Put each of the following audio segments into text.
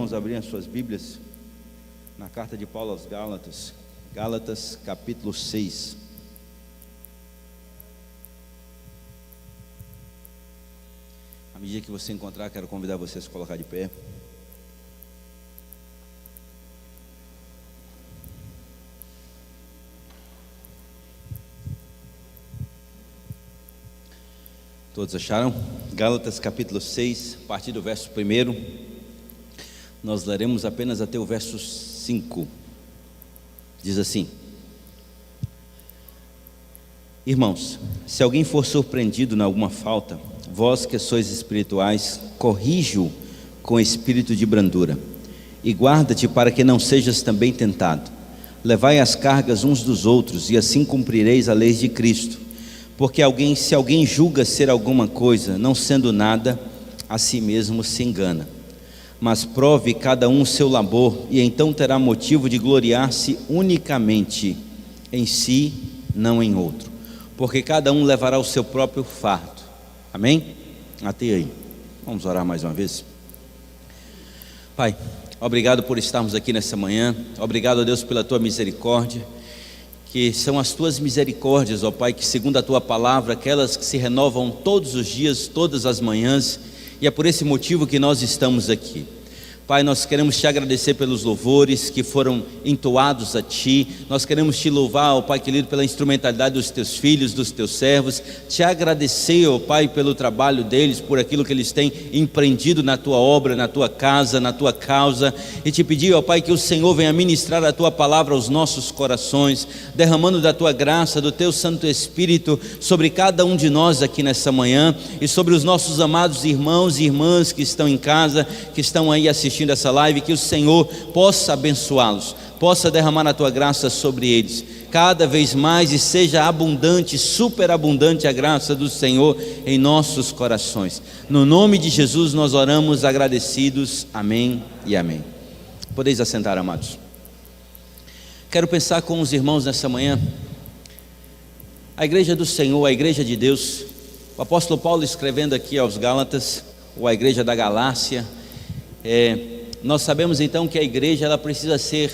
irmãos abrirem as suas Bíblias na carta de Paulo aos Gálatas, Gálatas capítulo 6. À medida que você encontrar, quero convidar você a se colocar de pé. Todos acharam? Gálatas capítulo 6, a partir do verso 1. Nós leremos apenas até o verso 5. Diz assim: Irmãos, se alguém for surpreendido em alguma falta, vós que sois espirituais, corrige-o com espírito de brandura, e guarda-te para que não sejas também tentado. Levai as cargas uns dos outros, e assim cumprireis a lei de Cristo. Porque se alguém julga ser alguma coisa, não sendo nada, a si mesmo se engana. Mas prove cada um o seu labor, e então terá motivo de gloriar-se unicamente em si, não em outro. Porque cada um levará o seu próprio fardo. Amém? Até aí. Vamos orar mais uma vez. Pai, obrigado por estarmos aqui nessa manhã. Obrigado a Deus pela tua misericórdia, que são as tuas misericórdias, ó Pai, que segundo a tua palavra, aquelas que se renovam todos os dias, todas as manhãs, e é por esse motivo que nós estamos aqui. Pai, nós queremos te agradecer pelos louvores que foram entoados a Ti. Nós queremos te louvar, ó Pai querido, pela instrumentalidade dos Teus filhos, dos Teus servos. Te agradecer, ó Pai, pelo trabalho deles, por aquilo que eles têm empreendido na Tua obra, na Tua casa, na Tua causa. E te pedir, ó Pai, que o Senhor venha ministrar a Tua palavra aos nossos corações, derramando da Tua graça, do Teu Santo Espírito sobre cada um de nós aqui nessa manhã, e sobre os nossos amados irmãos e irmãs que estão em casa, que estão aí assistindo essa live, que o Senhor possa abençoá-los, possa derramar a tua graça sobre eles, cada vez mais, e seja abundante, superabundante a graça do Senhor em nossos corações. No nome de Jesus nós oramos agradecidos, amém e amém. Podeis assentar, amados. Quero pensar com os irmãos nessa manhã, a igreja do Senhor, a igreja de Deus. O apóstolo Paulo escrevendo aqui aos Gálatas, ou a igreja da Galácia, nós sabemos então que a igreja ela precisa ser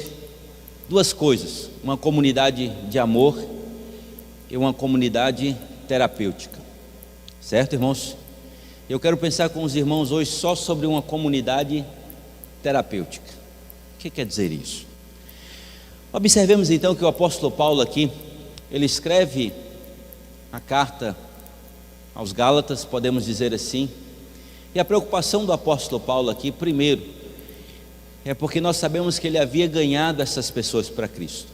duas coisas: uma comunidade de amor e uma comunidade terapêutica, certo, irmãos? Eu quero pensar com os irmãos hoje só sobre uma comunidade terapêutica. O que quer dizer isso? Observemos então que o apóstolo Paulo aqui, ele escreve a carta aos Gálatas, podemos dizer assim. E a preocupação do apóstolo Paulo aqui, primeiro, é porque nós sabemos que ele havia ganhado essas pessoas para Cristo.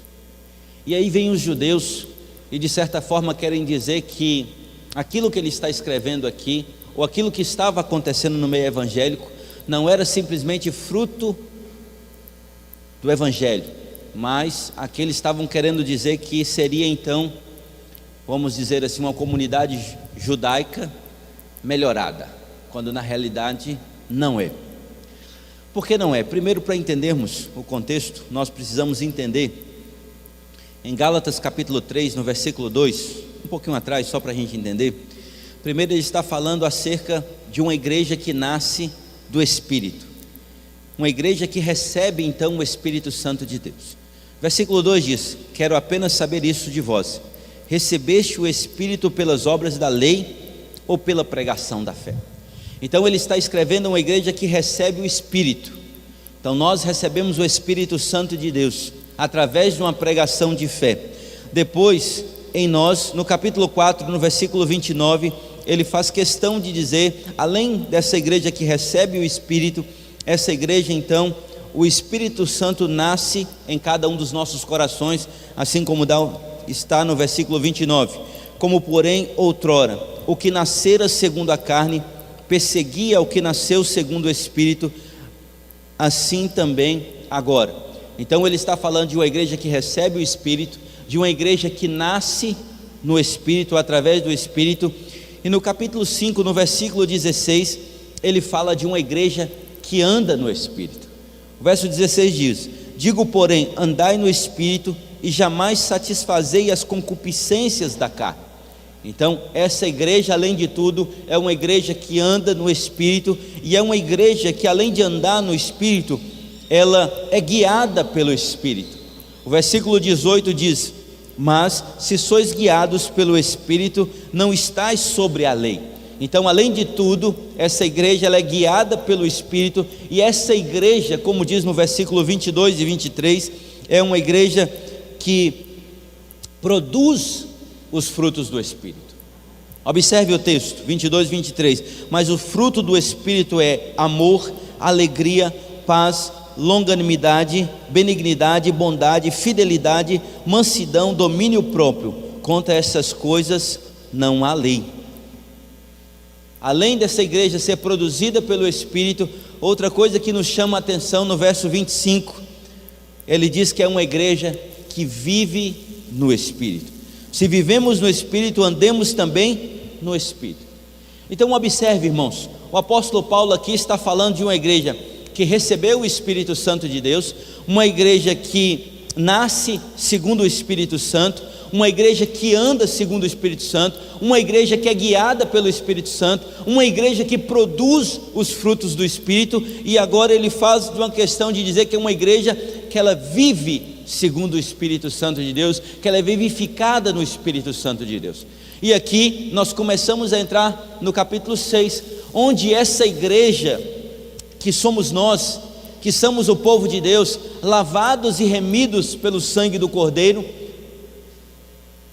E aí vem os judeus e de certa forma querem dizer que aquilo que ele está escrevendo aqui, ou aquilo que estava acontecendo no meio evangélico, não era simplesmente fruto do evangelho, mas aqui eles estavam querendo dizer que seria então, vamos dizer assim, uma comunidade judaica melhorada, quando na realidade não é. Por que não é? Primeiro, para entendermos o contexto, nós precisamos entender, em Gálatas capítulo 3, no versículo 2, um pouquinho atrás, só para a gente entender. Primeiro ele está falando acerca de uma igreja que nasce do Espírito, uma igreja que recebe então o Espírito Santo de Deus. Versículo 2 diz: quero apenas saber isso de vós, recebeste o Espírito pelas obras da lei ou pela pregação da fé? Então ele está escrevendo uma igreja que recebe o Espírito. Então nós recebemos o Espírito Santo de Deus através de uma pregação de fé. Depois, em nós, no capítulo 4, no versículo 29, ele faz questão de dizer, além dessa igreja que recebe o Espírito, essa igreja então, o Espírito Santo nasce em cada um dos nossos corações, assim como está no versículo 29. Como porém outrora, o que nascera segundo a carne perseguia o que nasceu segundo o Espírito, assim também agora. Então ele está falando de uma igreja que recebe o Espírito, de uma igreja que nasce no Espírito, através do Espírito. E no capítulo 5, no versículo 16, ele fala de uma igreja que anda no Espírito. O verso 16 diz: digo porém, andai no Espírito, e jamais satisfazei as concupiscências da carne. Então essa igreja, além de tudo, é uma igreja que anda no Espírito, e é uma igreja que, além de andar no Espírito, ela é guiada pelo Espírito. O versículo 18 diz: mas se sois guiados pelo Espírito, não estáis sobre a lei. Então, além de tudo, essa igreja ela é guiada pelo Espírito, e essa igreja, como diz no versículo 22 e 23, é uma igreja que produz os frutos do Espírito. Observe o texto, 22 e 23, mas o fruto do Espírito é amor, alegria, paz, longanimidade, benignidade, bondade, fidelidade, mansidão, domínio próprio. Contra essas coisas não há lei. Além dessa igreja ser produzida pelo Espírito, outra coisa que nos chama a atenção no verso 25, ele diz que é uma igreja que vive no Espírito. Se vivemos no Espírito, andemos também no Espírito. Então observe, irmãos, o apóstolo Paulo aqui está falando de uma igreja que recebeu o Espírito Santo de Deus, uma igreja que nasce segundo o Espírito Santo, uma igreja que anda segundo o Espírito Santo, uma igreja que é guiada pelo Espírito Santo, uma igreja que produz os frutos do Espírito. E agora ele faz uma questão de dizer que é uma igreja que ela vive segundo o Espírito Santo de Deus, que ela é vivificada no Espírito Santo de Deus. E aqui nós começamos a entrar no capítulo 6, onde essa igreja, que somos nós, que somos o povo de Deus, lavados e remidos pelo sangue do Cordeiro,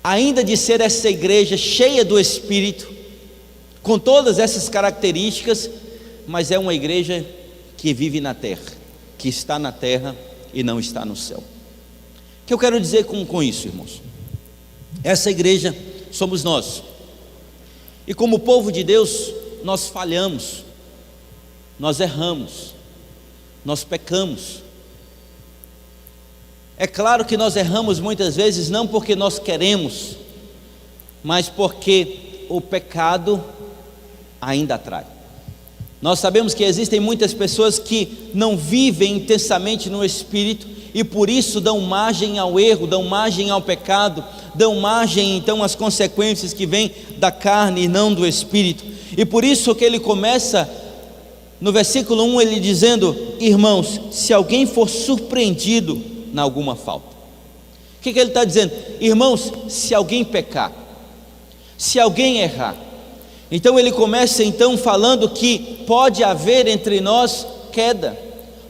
ainda de ser essa igreja cheia do Espírito, com todas essas características, mas é uma igreja que vive na terra, que está na terra e não está no céu. O que eu quero dizer com isso, irmãos? Essa igreja somos nós, e como povo de Deus, nós falhamos, nós erramos, nós pecamos. É claro que nós erramos muitas vezes, não porque nós queremos, mas porque o pecado ainda atrai. Nós sabemos que existem muitas pessoas que não vivem intensamente no Espírito, e por isso dão margem ao erro, dão margem ao pecado, dão margem então às consequências que vêm da carne e não do Espírito. E por isso que ele começa no versículo 1, ele dizendo: irmãos, se alguém for surpreendido em alguma falta. O que ele está dizendo? Irmãos, se alguém pecar, se alguém errar. Então ele começa então falando que pode haver entre nós queda,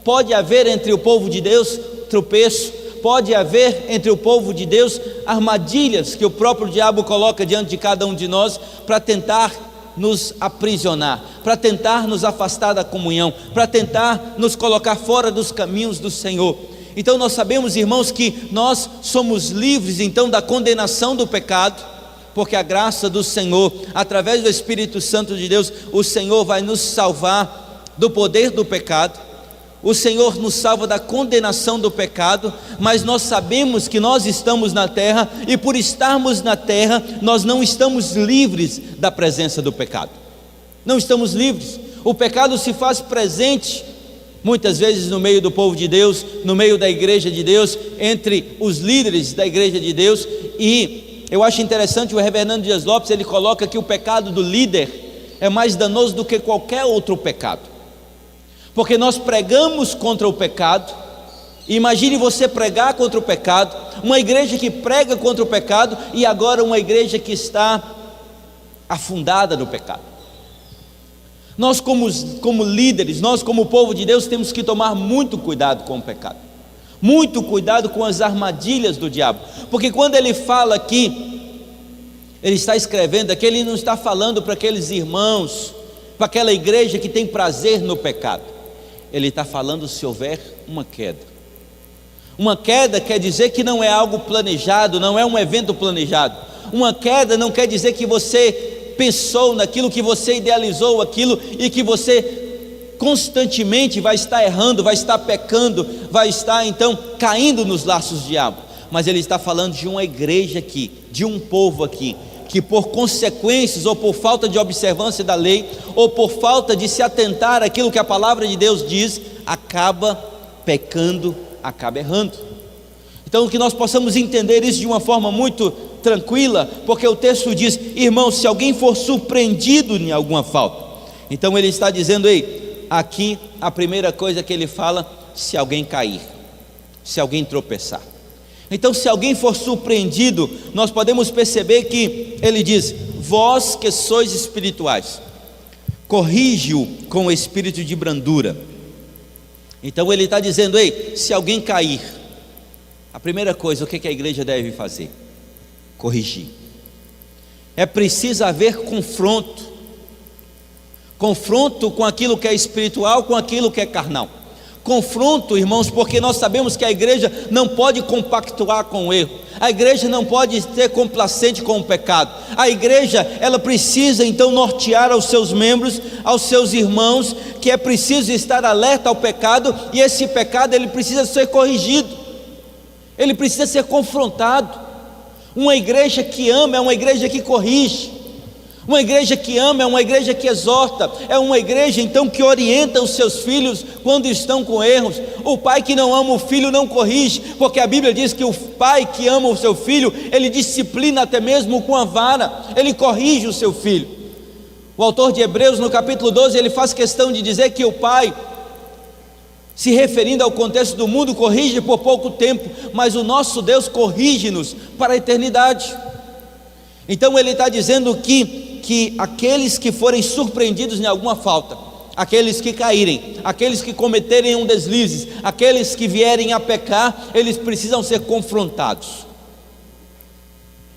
pode haver entre o povo de Deus tropeço, pode haver entre o povo de Deus armadilhas que o próprio diabo coloca diante de cada um de nós para tentar nos aprisionar, para tentar nos afastar da comunhão, para tentar nos colocar fora dos caminhos do Senhor. Então nós sabemos, irmãos, que nós somos livres então da condenação do pecado, porque a graça do Senhor, através do Espírito Santo de Deus, o Senhor vai nos salvar do poder do pecado. O Senhor nos salva da condenação do pecado, mas nós sabemos que nós estamos na terra, e por estarmos na terra, nós não estamos livres da presença do pecado. Não estamos livres. O pecado se faz presente muitas vezes no meio do povo de Deus, no meio da igreja de Deus, entre os líderes da igreja de Deus. E eu acho interessante, o reverendo Hernando Dias Lopes, ele coloca que o pecado do líder é mais danoso do que qualquer outro pecado, porque nós pregamos contra o pecado. Imagine você pregar contra o pecado, uma igreja que prega contra o pecado, e agora uma igreja que está afundada no pecado. Nós como líderes, nós como povo de Deus, temos que tomar muito cuidado com o pecado, muito cuidado com as armadilhas do diabo, porque quando ele fala aqui, ele está escrevendo aqui, ele não está falando para aqueles irmãos, para aquela igreja que tem prazer no pecado. Ele está falando se houver uma queda. Uma queda quer dizer que não é algo planejado, não é um evento planejado. Uma queda não quer dizer que você pensou naquilo, que você idealizou aquilo, e que você constantemente vai estar errando, vai estar pecando, vai estar então caindo nos laços do diabo. Mas ele está falando de uma igreja aqui, de um povo aqui, que por consequências, ou por falta de observância da lei, ou por falta de se atentar àquilo que a palavra de Deus diz, acaba pecando, acaba errando. Então que nós possamos entender isso de uma forma muito tranquila, porque o texto diz: irmãos, se alguém for surpreendido em alguma falta. Então ele está dizendo, ei, aqui a primeira coisa que ele fala, se alguém cair, se alguém tropeçar. Então, se alguém for surpreendido, nós podemos perceber que ele diz: vós que sois espirituais, corrige-o com o espírito de brandura. Então ele está dizendo: ei, se alguém cair, a primeira coisa, o que a igreja deve fazer? Corrigir. É preciso haver confronto com aquilo que é espiritual, com aquilo que é carnal. Confronto, irmãos, porque nós sabemos que a igreja não pode compactuar com o erro, a igreja não pode ser complacente com o pecado. A igreja, ela precisa então nortear aos seus membros, aos seus irmãos, que é preciso estar alerta ao pecado, e esse pecado ele precisa ser corrigido, ele precisa ser confrontado. Uma igreja que ama é uma igreja que corrige. Uma igreja que ama é uma igreja que exorta, é uma igreja então que orienta os seus filhos quando estão com erros. O pai que não ama o filho não corrige, porque a Bíblia diz que o pai que ama o seu filho, ele disciplina até mesmo com a vara, ele corrige o seu filho. O autor de Hebreus, no capítulo 12, ele faz questão de dizer que o pai, se referindo ao contexto do mundo, corrige por pouco tempo, mas o nosso Deus corrige-nos para a eternidade. Então ele está dizendo que aqueles que forem surpreendidos em alguma falta, aqueles que caírem, aqueles que cometerem um deslize, aqueles que vierem a pecar, eles precisam ser confrontados.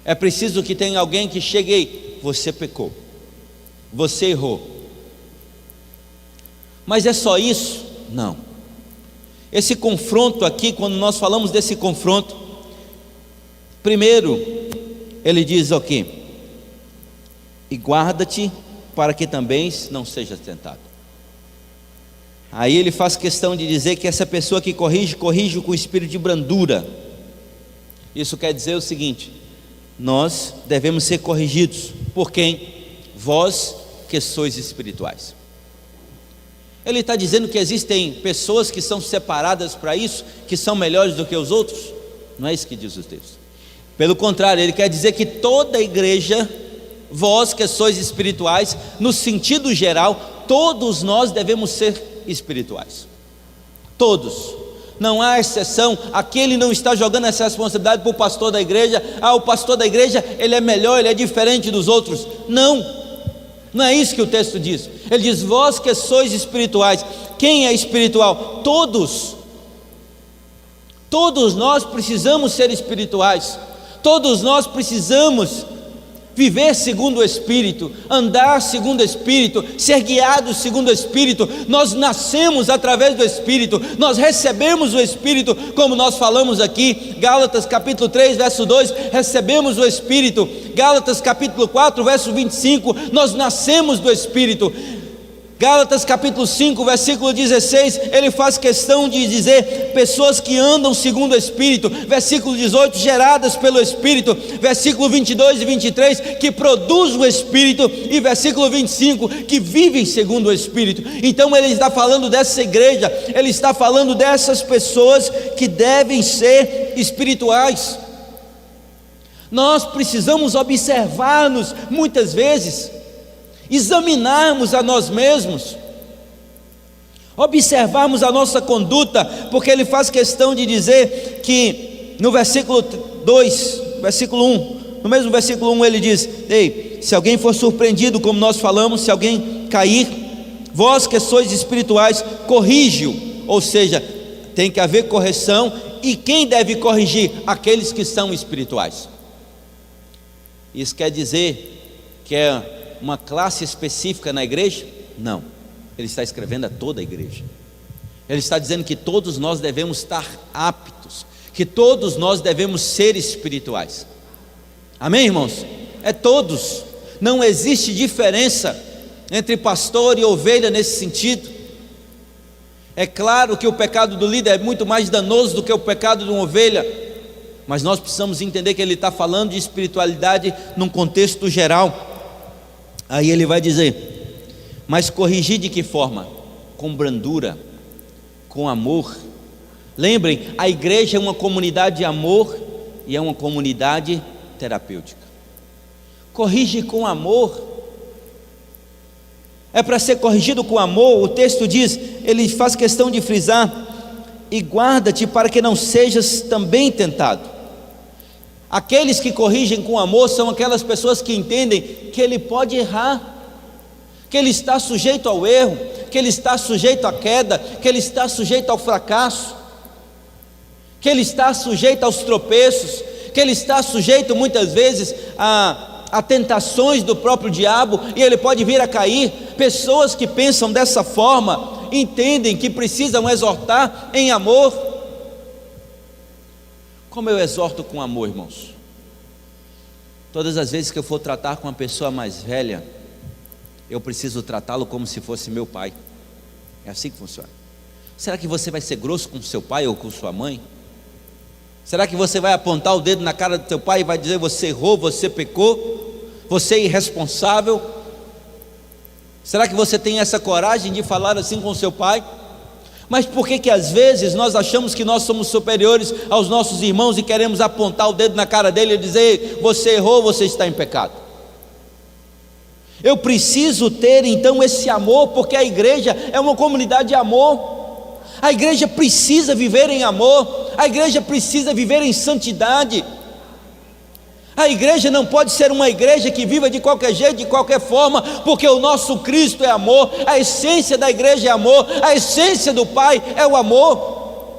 É preciso que tenha alguém que chegue aí: você pecou, você errou. Mas é só isso? Não. Esse confronto aqui, quando nós falamos desse confronto, primeiro ele diz o quê? E guarda-te para que também não sejas tentado. Aí ele faz questão de dizer que essa pessoa que corrige com espírito de brandura. Isso quer dizer o seguinte: nós devemos ser corrigidos por quem? Vós que sois espirituais. Ele está dizendo que existem pessoas que são separadas para isso, que são melhores do que os outros? Não é isso que diz o texto. Pelo contrário, ele quer dizer que toda a igreja, vós que sois espirituais, no sentido geral, todos nós devemos ser espirituais. Todos, não há exceção. Aqui ele não está jogando essa responsabilidade para o pastor da igreja. O pastor da igreja, ele é melhor, ele é diferente dos outros. Não é isso que o texto diz. Ele diz: vós que sois espirituais. Quem é espiritual? Todos nós precisamos ser espirituais. Todos nós precisamos viver segundo o Espírito, andar segundo o Espírito, ser guiados segundo o Espírito. Nós nascemos através do Espírito, nós recebemos o Espírito, como nós falamos aqui, Gálatas capítulo 3, verso 2, recebemos o Espírito. Gálatas capítulo 4, verso 25, nós nascemos do Espírito. Gálatas capítulo 5, versículo 16, ele faz questão de dizer pessoas que andam segundo o Espírito. Versículo 18, geradas pelo Espírito. Versículo 22 e 23, que produz o Espírito. E versículo 25, que vivem segundo o Espírito. Então ele está falando dessa igreja, ele está falando dessas pessoas que devem ser espirituais. Nós precisamos observar-nos muitas vezes, examinarmos a nós mesmos, observarmos a nossa conduta, porque ele faz questão de dizer que no versículo 2, versículo 1, no mesmo versículo 1 ele diz: ei, se alguém for surpreendido, como nós falamos, se alguém cair, vós que sois espirituais, corrige-o. Ou seja, tem que haver correção. E quem deve corrigir? Aqueles que são espirituais. Isso quer dizer que é uma classe específica na igreja? Não, ele está escrevendo a toda a igreja. Ele está dizendo que todos nós devemos estar aptos, que todos nós devemos ser espirituais. Amém, irmãos? É todos, não existe diferença entre pastor e ovelha nesse sentido. É claro que o pecado do líder é muito mais danoso do que o pecado de uma ovelha, mas nós precisamos entender que ele está falando de espiritualidade num contexto geral. Aí ele vai dizer: mas corrigir de que forma? Com brandura, com amor. Lembrem, a igreja é uma comunidade de amor e é uma comunidade terapêutica. Corrige com amor. É para ser corrigido com amor. O texto diz, ele faz questão de frisar, e guarda-te para que não sejas também tentado. Aqueles que corrigem com amor são aquelas pessoas que entendem que ele pode errar, que ele está sujeito ao erro, que ele está sujeito à queda, que ele está sujeito ao fracasso, que ele está sujeito aos tropeços, que ele está sujeito muitas vezes a tentações do próprio diabo, e ele pode vir a cair. Pessoas que pensam dessa forma entendem que precisam exortar em amor. Como eu exorto com amor, irmãos? Todas as vezes que eu for tratar com uma pessoa mais velha, eu preciso tratá-lo como se fosse meu pai. É assim que funciona. Será que você vai ser grosso com seu pai ou com sua mãe? Será que você vai apontar o dedo na cara do teu pai e vai dizer: você errou, você pecou, você é irresponsável? Será que você tem essa coragem de falar assim com seu pai? Mas por que às vezes nós achamos que nós somos superiores aos nossos irmãos e queremos apontar o dedo na cara dele e dizer: você errou, você está em pecado? Eu preciso ter então esse amor, porque a igreja é uma comunidade de amor. A igreja precisa viver em amor, a igreja precisa viver em santidade. A igreja não pode ser uma igreja que viva de qualquer jeito, de qualquer forma, porque o nosso Cristo é amor, a essência da igreja é amor, a essência do Pai é o amor.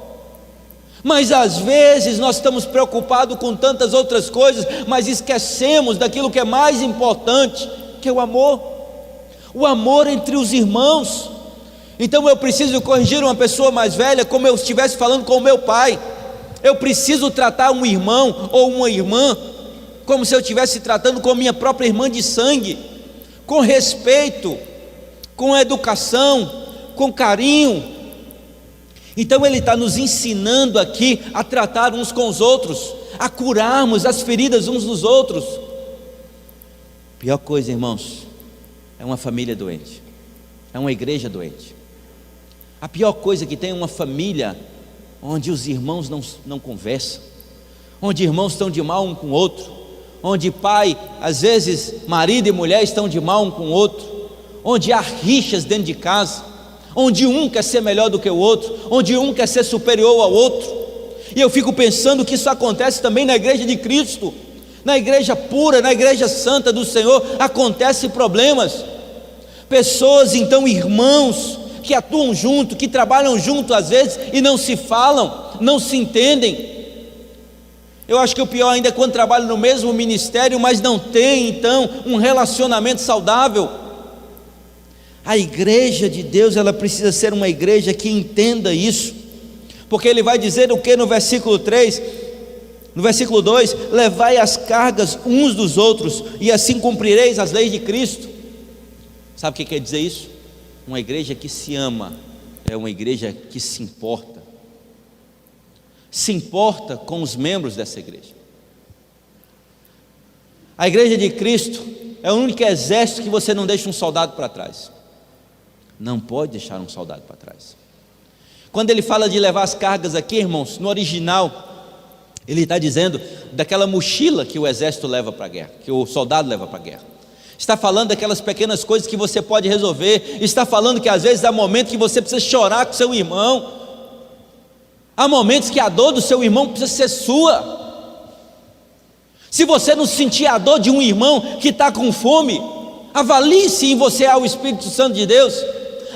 Mas às vezes nós estamos preocupados com tantas outras coisas, mas esquecemos daquilo que é mais importante, que é o amor entre os irmãos. Então eu preciso corrigir uma pessoa mais velha como eu estivesse falando com o meu pai. Eu preciso tratar um irmão ou uma irmã como se eu estivesse tratando com minha própria irmã de sangue, com respeito, com educação, com carinho. Então ele está nos ensinando aqui a tratar uns com os outros, a curarmos as feridas uns dos outros. Pior coisa, irmãos, é uma família doente, é uma igreja doente. A pior coisa que tem é uma família onde os irmãos não conversam, onde irmãos estão de mal um com o outro, onde pai, às vezes marido e mulher estão de mal um com o outro, onde há rixas dentro de casa, onde um quer ser melhor do que o outro, onde um quer ser superior ao outro. E eu fico pensando que isso acontece também na igreja de Cristo, na igreja pura, na igreja santa do Senhor, acontecem problemas. Pessoas então, irmãos, que atuam junto, que trabalham junto às vezes e não se falam, não se entendem. Eu acho que o pior ainda é quando trabalham no mesmo ministério, mas não tem então um relacionamento saudável. A igreja de Deus, ela precisa ser uma igreja que entenda isso, porque ele vai dizer o que no versículo 3, no versículo 2: levai as cargas uns dos outros, e assim cumprireis as leis de Cristo. Sabe o que quer dizer isso? Uma igreja que se ama é uma igreja que se importa com os membros dessa igreja. A igreja de Cristo é o único exército que você não deixa um soldado para trás. Não pode deixar um soldado para trás. Quando ele fala de levar as cargas aqui, irmãos, no original, ele está dizendo daquela mochila que o exército leva para a guerra, que o soldado leva para a guerra. Está falando daquelas pequenas coisas que você pode resolver. Está falando que às vezes há momentos que você precisa chorar com seu irmão. Há momentos que a dor do seu irmão precisa ser sua. Se você não sentir a dor de um irmão que está com fome, avalie se em você há o Espírito Santo de Deus.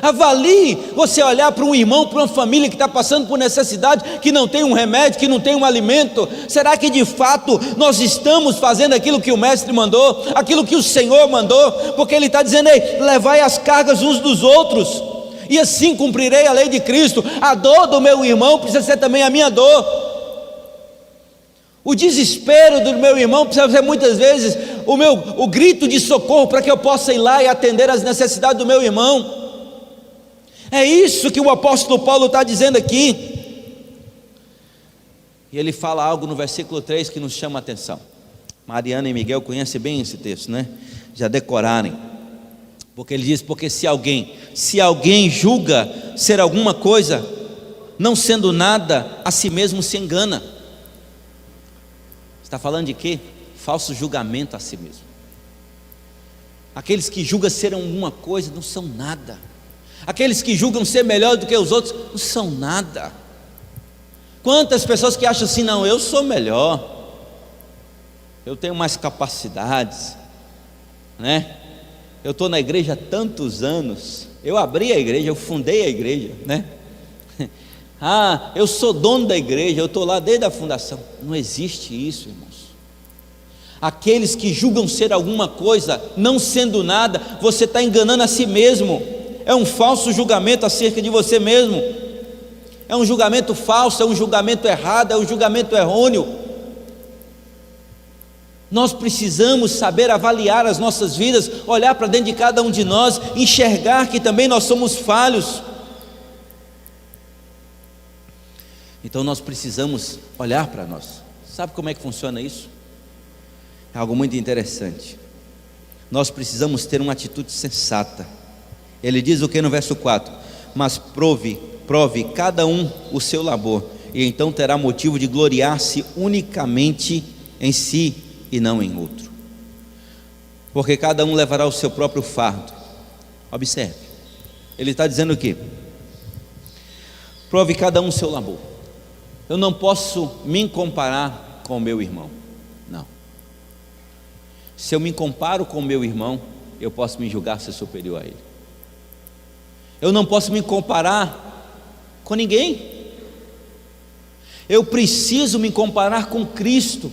Avalie você olhar para um irmão, para uma família que está passando por necessidade, que não tem um remédio, que não tem um alimento. Será que de fato nós estamos fazendo aquilo que o Mestre mandou, aquilo que o Senhor mandou? Porque Ele está dizendo: ei, levai as cargas uns dos outros, e assim cumprirei a lei de Cristo. A dor do meu irmão precisa ser também a minha dor. O desespero do meu irmão precisa ser muitas vezes o grito de socorro, para que eu possa ir lá e atender as necessidades do meu irmão. É isso que o apóstolo Paulo está dizendo aqui. E ele fala algo no versículo 3 que nos chama a atenção. Mariana e Miguel conhecem bem esse texto, né? Já decorarem. Porque ele diz: porque se alguém julga ser alguma coisa, não sendo nada, a si mesmo se engana. Está falando de quê? Falso julgamento a si mesmo. Aqueles que julgam ser alguma coisa não são nada. Aqueles que julgam ser melhor do que os outros não são nada. Quantas pessoas que acham assim, não, eu sou melhor, eu tenho mais capacidades, né? Eu estou na igreja há tantos anos, eu abri a igreja, eu fundei a igreja, né? Ah, eu sou dono da igreja, eu estou lá desde a fundação. Não existe isso, irmãos. Aqueles que julgam ser alguma coisa, não sendo nada, você está enganando a si mesmo. É um falso julgamento acerca de você mesmo. É um julgamento falso, é um julgamento errado, é um julgamento errôneo. Nós precisamos saber avaliar as nossas vidas, olhar para dentro de cada um de nós, enxergar que também nós somos falhos. Então nós precisamos olhar para nós. Sabe como é que funciona isso? É algo muito interessante. Nós precisamos ter uma atitude sensata. Ele diz o que no verso 4? Mas prove cada um o seu labor, e então terá motivo de gloriar-se unicamente em si e não em outro, porque cada um levará o seu próprio fardo. Observe, ele está dizendo o quê? Prove cada um o seu labor. Eu não posso me comparar com o meu irmão, não. Se eu me comparo com o meu irmão, eu posso me julgar ser superior a ele. Eu não posso me comparar com ninguém. Eu preciso me comparar com Cristo,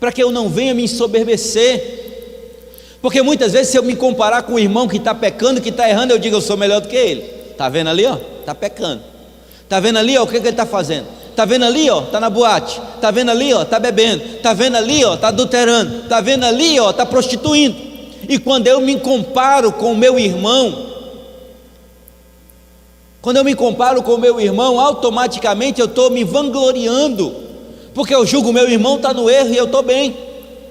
para que eu não venha me ensoberbecer. Porque muitas vezes, se eu me comparar com o irmão que está pecando, que está errando, eu digo, eu sou melhor do que ele. Está vendo ali, ó? Está pecando. Está vendo ali, ó, o que ele está fazendo? Está vendo ali, ó, está na boate. Está vendo ali, ó, está bebendo. Está vendo ali, ó, está adulterando. Está vendo ali, ó, está prostituindo. E quando eu me comparo com o meu irmão, automaticamente eu estou me vangloriando, porque eu julgo o meu irmão está no erro e eu estou bem.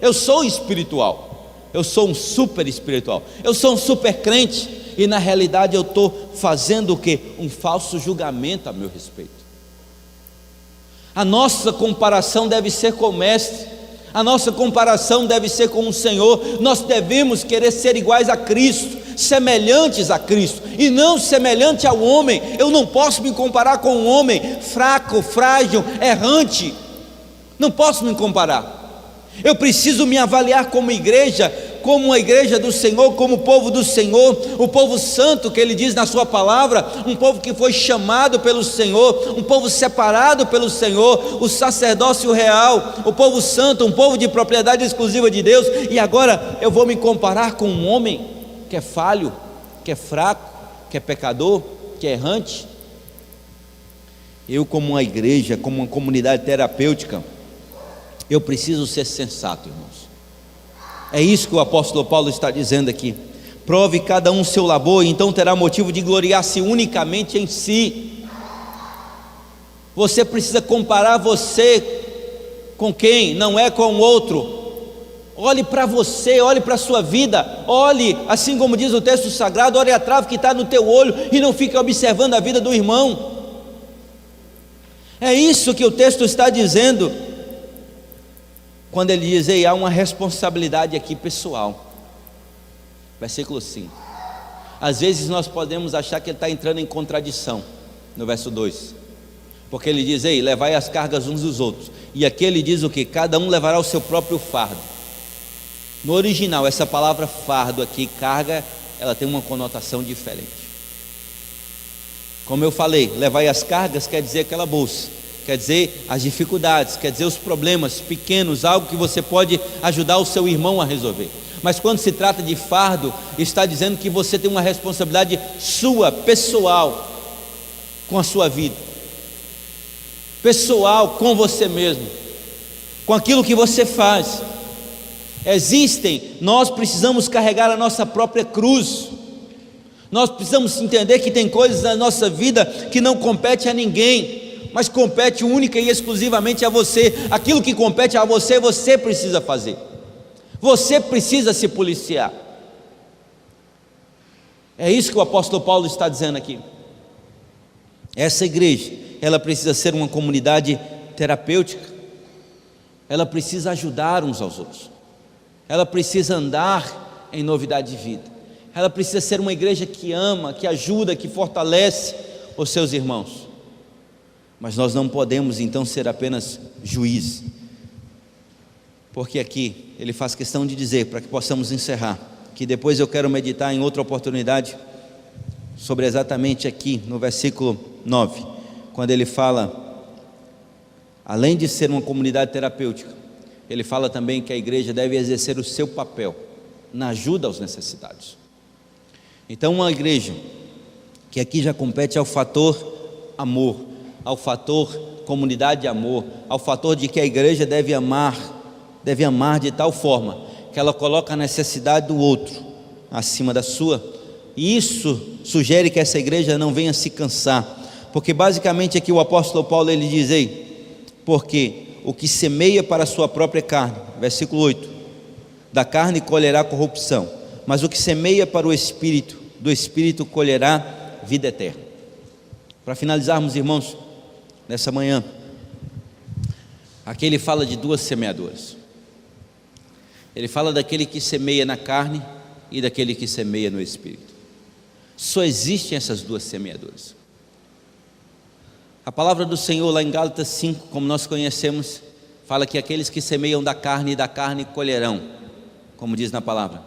Eu sou espiritual, eu sou um super espiritual, eu sou um super crente, e na realidade eu estou fazendo o quê? Um falso julgamento a meu respeito. A nossa comparação deve ser com o Mestre, a nossa comparação deve ser com o Senhor. Nós devemos querer ser iguais a Cristo, semelhantes a Cristo, e não semelhante ao homem. Eu não posso me comparar com um homem fraco, frágil, errante. Não posso me comparar. Eu preciso me avaliar como igreja, como uma igreja do Senhor, como o povo do Senhor, o povo santo que Ele diz na sua palavra, um povo que foi chamado pelo Senhor, um povo separado pelo Senhor, o sacerdócio real, o povo santo, um povo de propriedade exclusiva de Deus. E agora eu vou me comparar com um homem que é falho, que é fraco, que é pecador, que é errante? Eu, como uma igreja, como uma comunidade terapêutica, eu preciso ser sensato, irmãos. É isso que o apóstolo Paulo está dizendo aqui. Prove cada um o seu labor, e então terá motivo de gloriar-se unicamente em si. Você precisa comparar você com quem? Não é com o outro. Olhe para você, olhe para a sua vida, olhe, assim como diz o texto sagrado, olhe a trave que está no teu olho e não fique observando a vida do irmão. É isso que o texto está dizendo, quando ele diz, ei, há uma responsabilidade aqui pessoal. Versículo 5. Às vezes nós podemos achar que ele está entrando em contradição, no verso 2, porque ele diz, ei, levai as cargas uns dos outros, e aqui ele diz o que? Cada um levará o seu próprio fardo. No original, essa palavra fardo aqui, carga, ela tem uma conotação diferente. Como eu falei, levai as cargas quer dizer aquela bolsa, quer dizer as dificuldades, quer dizer os problemas pequenos, algo que você pode ajudar o seu irmão a resolver. Mas quando se trata de fardo, está dizendo que você tem uma responsabilidade sua, pessoal, com a sua vida, pessoal com você mesmo, com aquilo que você faz. Nós precisamos carregar a nossa própria cruz. Nós precisamos entender que tem coisas na nossa vida que não compete a ninguém, mas compete única e exclusivamente a você. Aquilo que compete a você, você precisa fazer. Você precisa se policiar. É isso que o apóstolo Paulo está dizendo aqui. Essa igreja, ela precisa ser uma comunidade terapêutica. Ela precisa ajudar uns aos outros. Ela precisa andar em novidade de vida. Ela precisa ser uma igreja que ama, que ajuda, que fortalece os seus irmãos. Mas nós não podemos então ser apenas juízes, porque aqui ele faz questão de dizer, para que possamos encerrar, que depois eu quero meditar em outra oportunidade sobre exatamente aqui no versículo 9, quando ele fala, além de ser uma comunidade terapêutica, ele fala também que a igreja deve exercer o seu papel na ajuda aos necessitados. Então uma igreja que aqui já compete ao fator amor, ao fator comunidade de amor, ao fator de que a igreja deve amar de tal forma que ela coloca a necessidade do outro acima da sua, e isso sugere que essa igreja não venha se cansar, porque basicamente aqui o apóstolo Paulo ele diz aí, porque o que semeia para a sua própria carne, versículo 8, da carne colherá corrupção, mas o que semeia para o Espírito, do Espírito colherá vida eterna. Para finalizarmos, irmãos, nessa manhã, aqui ele fala de duas semeadoras. Ele fala daquele que semeia na carne e daquele que semeia no Espírito. Só existem essas duas semeadoras. A palavra do Senhor lá em Gálatas 5, como nós conhecemos, fala que aqueles que semeiam da carne e da carne colherão, como diz na palavra,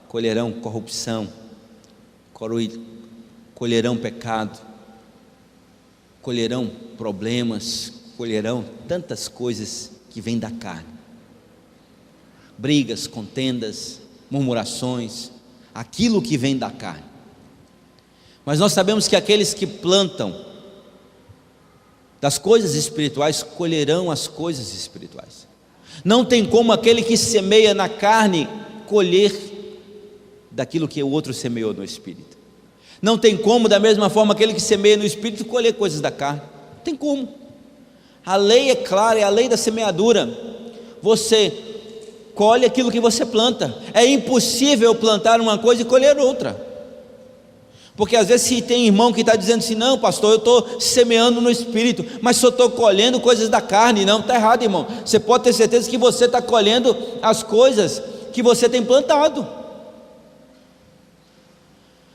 colherão corrupção, colherão pecado, colherão problemas, colherão tantas coisas que vêm da carne, brigas, contendas, murmurações, aquilo que vem da carne. Mas nós sabemos que aqueles que plantam das coisas espirituais colherão as coisas espirituais. Não tem como aquele que semeia na carne colher daquilo que o outro semeou no Espírito. Não tem como, da mesma forma, aquele que semeia no Espírito colher coisas da carne. Não tem como. A lei é clara, é a lei da semeadura. Você colhe aquilo que você planta. É impossível plantar uma coisa e colher outra. Porque às vezes se tem irmão que está dizendo assim, não pastor, eu estou semeando no Espírito, mas só estou colhendo coisas da carne. Não, está errado, irmão. Você pode ter certeza que você está colhendo as coisas que você tem plantado.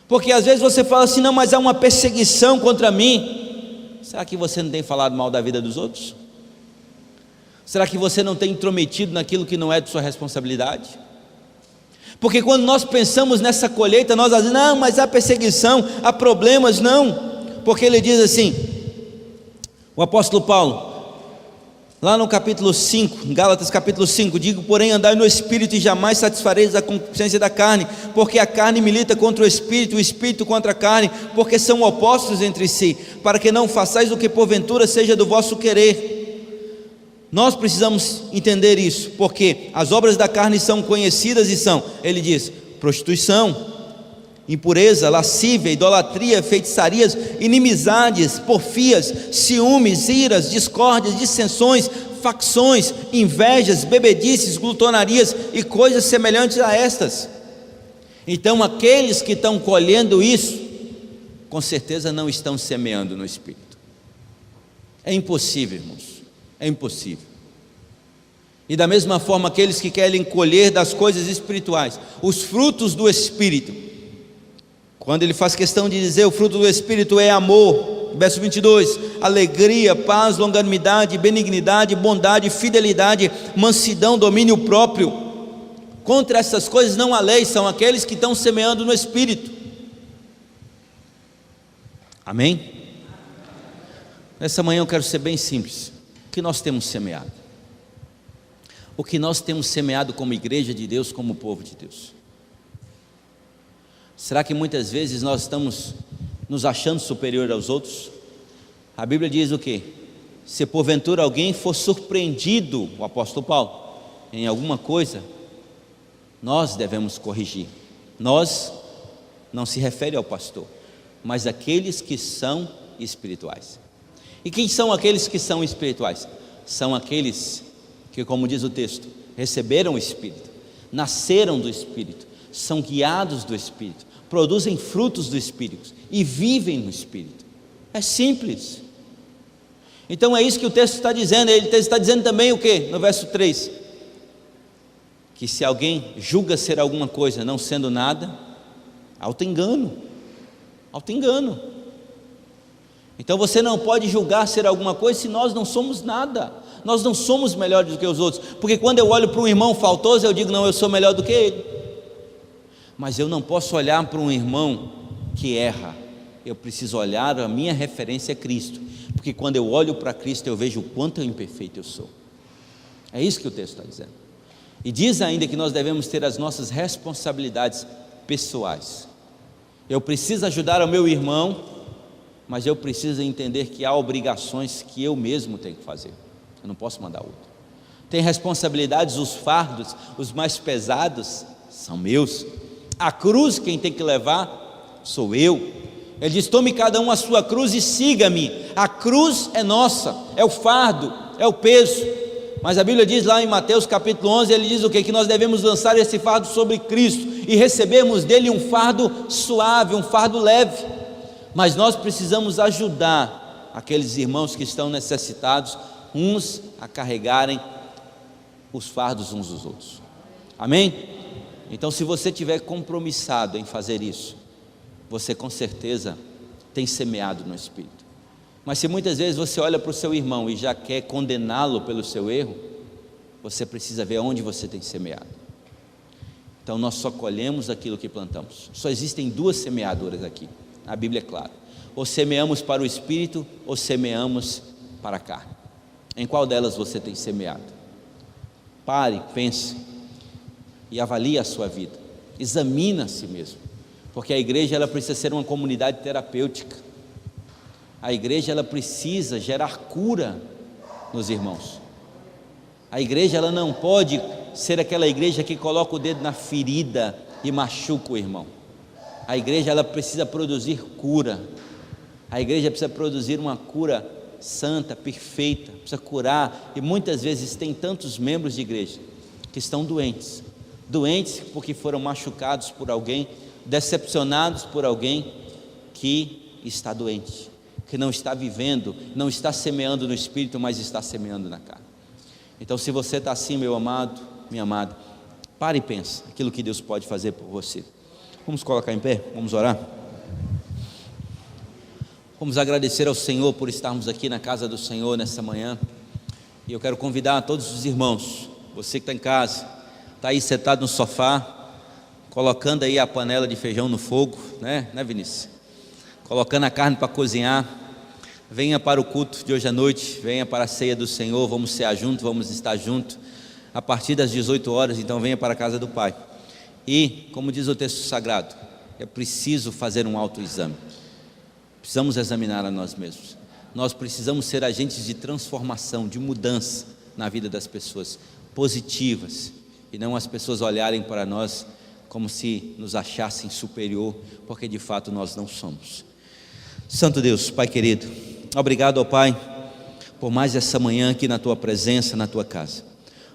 Porque às vezes você fala assim, não, mas há uma perseguição contra mim. Será que você não tem falado mal da vida dos outros? Será que você não tem intrometido naquilo que não é de sua responsabilidade? Porque quando nós pensamos nessa colheita, nós dizemos, não, mas há perseguição, há problemas. Não, porque ele diz assim, o apóstolo Paulo, lá no capítulo 5, em Gálatas capítulo 5, digo, porém, andai no Espírito e jamais satisfareis a concupiscência da carne, porque a carne milita contra o Espírito contra a carne, porque são opostos entre si, para que não façais o que porventura seja do vosso querer. Nós precisamos entender isso, porque as obras da carne são conhecidas e são, ele diz, prostituição, impureza, lascívia, idolatria, feitiçarias, inimizades, porfias, ciúmes, iras, discórdias, dissensões, facções, invejas, bebedices, glutonarias e coisas semelhantes a estas. Então aqueles que estão colhendo isso, com certeza não estão semeando no Espírito. É impossível, irmãos. É impossível. E da mesma forma, aqueles que querem colher das coisas espirituais, os frutos do Espírito, quando ele faz questão de dizer o fruto do Espírito é amor, verso 22, alegria, paz, longanimidade, benignidade, bondade, fidelidade, mansidão, domínio próprio. Contra essas coisas não há lei, são aqueles que estão semeando no Espírito. Amém? Nessa manhã eu quero ser bem simples. O que nós temos semeado? O que nós temos semeado como igreja de Deus, como povo de Deus? Será que muitas vezes nós estamos nos achando superior aos outros? A Bíblia diz o quê? Se porventura alguém for surpreendido, o apóstolo Paulo, em alguma coisa, nós devemos corrigir. Nós não se refere ao pastor, mas aqueles que são espirituais. E quem são aqueles que são espirituais? São aqueles que, como diz o texto, receberam o Espírito, nasceram do Espírito, são guiados do Espírito, produzem frutos do Espírito e vivem no Espírito. É simples. Então é isso que o texto está dizendo. Ele está dizendo também o que? No verso 3, que se alguém julga ser alguma coisa não sendo nada, auto-engano. Então você não pode julgar ser alguma coisa se nós não somos nada. Nós não somos melhores do que os outros, porque quando eu olho para um irmão faltoso, eu digo, não, eu sou melhor do que ele. Mas eu não posso olhar para um irmão que erra. Eu preciso olhar, a minha referência é Cristo, porque quando eu olho para Cristo, eu vejo o quanto imperfeito eu sou. É isso que o texto está dizendo. E diz ainda que nós devemos ter as nossas responsabilidades pessoais. Eu preciso ajudar o meu irmão, mas eu preciso entender que há obrigações que eu mesmo tenho que fazer. Eu não posso mandar outro. Tem responsabilidades, os fardos, os mais pesados, são meus. A cruz quem tem que levar sou eu. Ele diz, tome cada um a sua cruz e siga-me. A cruz é nossa, é o fardo, é o peso. Mas a Bíblia diz lá em Mateus capítulo 11, ele diz o quê? Que nós devemos lançar esse fardo sobre Cristo e recebermos dele um fardo suave, um fardo leve. Mas nós precisamos ajudar aqueles irmãos que estão necessitados, uns a carregarem os fardos uns dos outros. Amém? Então, se você estiver compromissado em fazer isso, você com certeza tem semeado no Espírito. Mas se muitas vezes você olha para o seu irmão e já quer condená-lo pelo seu erro, você precisa ver onde você tem semeado. Então nós só colhemos aquilo que plantamos. Só existem duas semeaduras aqui, a Bíblia é clara: ou semeamos para o Espírito, ou semeamos para a carne. Em qual delas você tem semeado? Pare, pense e avalie a sua vida, examine a si mesmo, porque a igreja ela precisa ser uma comunidade terapêutica. A igreja ela precisa gerar cura nos irmãos. A igreja ela não pode ser aquela igreja que coloca o dedo na ferida e machuca o irmão. A igreja ela precisa produzir cura. A igreja precisa produzir uma cura santa, perfeita, precisa curar. E muitas vezes tem tantos membros de igreja que estão doentes porque foram machucados por alguém, decepcionados por alguém que está doente, que não está vivendo, não está semeando no Espírito, mas está semeando na carne. Então se você está assim, meu amado, minha amada, pare e pense aquilo que Deus pode fazer por você. Vamos colocar em pé, vamos orar. Vamos agradecer ao Senhor por estarmos aqui na casa do Senhor nessa manhã. E eu quero convidar todos os irmãos, você que está em casa, está aí sentado no sofá, colocando aí a panela de feijão no fogo, né Vinícius? Colocando a carne para cozinhar, venha para o culto de hoje à noite, venha para a ceia do Senhor, vamos cear junto, vamos estar junto, a partir das 18 horas, então venha para a casa do Pai. E, como diz o texto sagrado, é preciso fazer um autoexame, precisamos examinar a nós mesmos, nós precisamos ser agentes de transformação, de mudança na vida das pessoas, positivas, e não as pessoas olharem para nós como se nos achassem superior, porque de fato nós não somos. Santo Deus, Pai querido, obrigado, ó Pai, por mais essa manhã aqui na Tua presença, na Tua casa.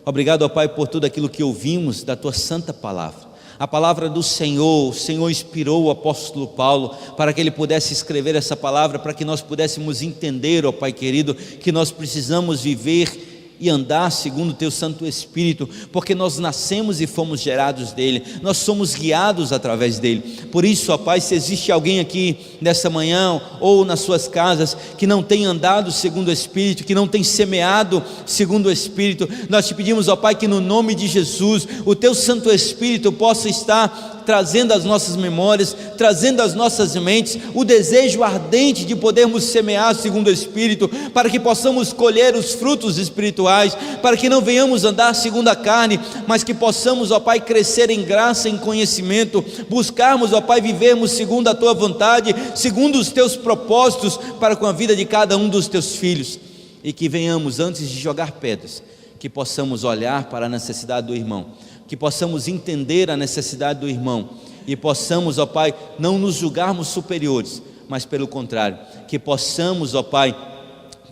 Obrigado, ó Pai, por tudo aquilo que ouvimos da Tua santa palavra. A palavra do Senhor, o Senhor inspirou o apóstolo Paulo para que ele pudesse escrever essa palavra, para que nós pudéssemos entender, ó Pai querido, que nós precisamos viver e andar segundo o Teu Santo Espírito, porque nós nascemos e fomos gerados dEle, nós somos guiados através dEle. Por isso, ó Pai, se existe alguém aqui nessa manhã, ou nas suas casas, que não tem andado segundo o Espírito, que não tem semeado segundo o Espírito, nós Te pedimos, ó Pai, que no nome de Jesus, o Teu Santo Espírito possa estar trazendo às nossas memórias, trazendo às nossas mentes o desejo ardente de podermos semear segundo o Espírito, para que possamos colher os frutos espirituais, para que não venhamos andar segundo a carne, mas que possamos, ó Pai, crescer em graça, em conhecimento, buscarmos, ó Pai, vivermos segundo a Tua vontade, segundo os Teus propósitos para com a vida de cada um dos Teus filhos, e que venhamos, antes de jogar pedras, que possamos olhar para a necessidade do irmão, que possamos entender a necessidade do irmão e possamos, ó Pai, não nos julgarmos superiores, mas pelo contrário, que possamos, ó Pai,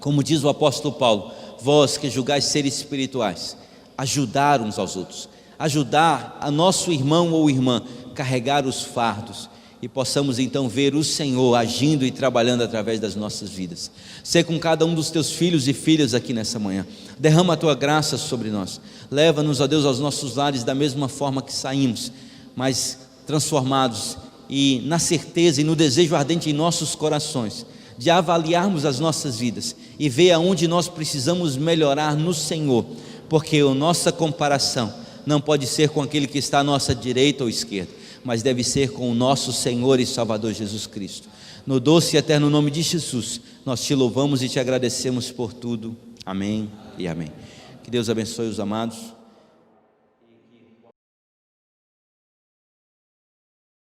como diz o apóstolo Paulo, vós que julgais seres espirituais, ajudar uns aos outros, ajudar a nosso irmão ou irmã, carregar os fardos, e possamos então ver o Senhor agindo e trabalhando através das nossas vidas. Ser com cada um dos Teus filhos e filhas aqui nessa manhã, derrama a Tua graça sobre nós, leva-nos, ó Deus, aos nossos lares da mesma forma que saímos, mas transformados e na certeza e no desejo ardente em nossos corações de avaliarmos as nossas vidas e ver aonde nós precisamos melhorar no Senhor, porque a nossa comparação não pode ser com aquele que está à nossa direita ou esquerda, mas deve ser com o nosso Senhor e Salvador Jesus Cristo. No doce e eterno nome de Jesus, nós te louvamos e te agradecemos por tudo. Amém e amém. Que Deus abençoe os amados.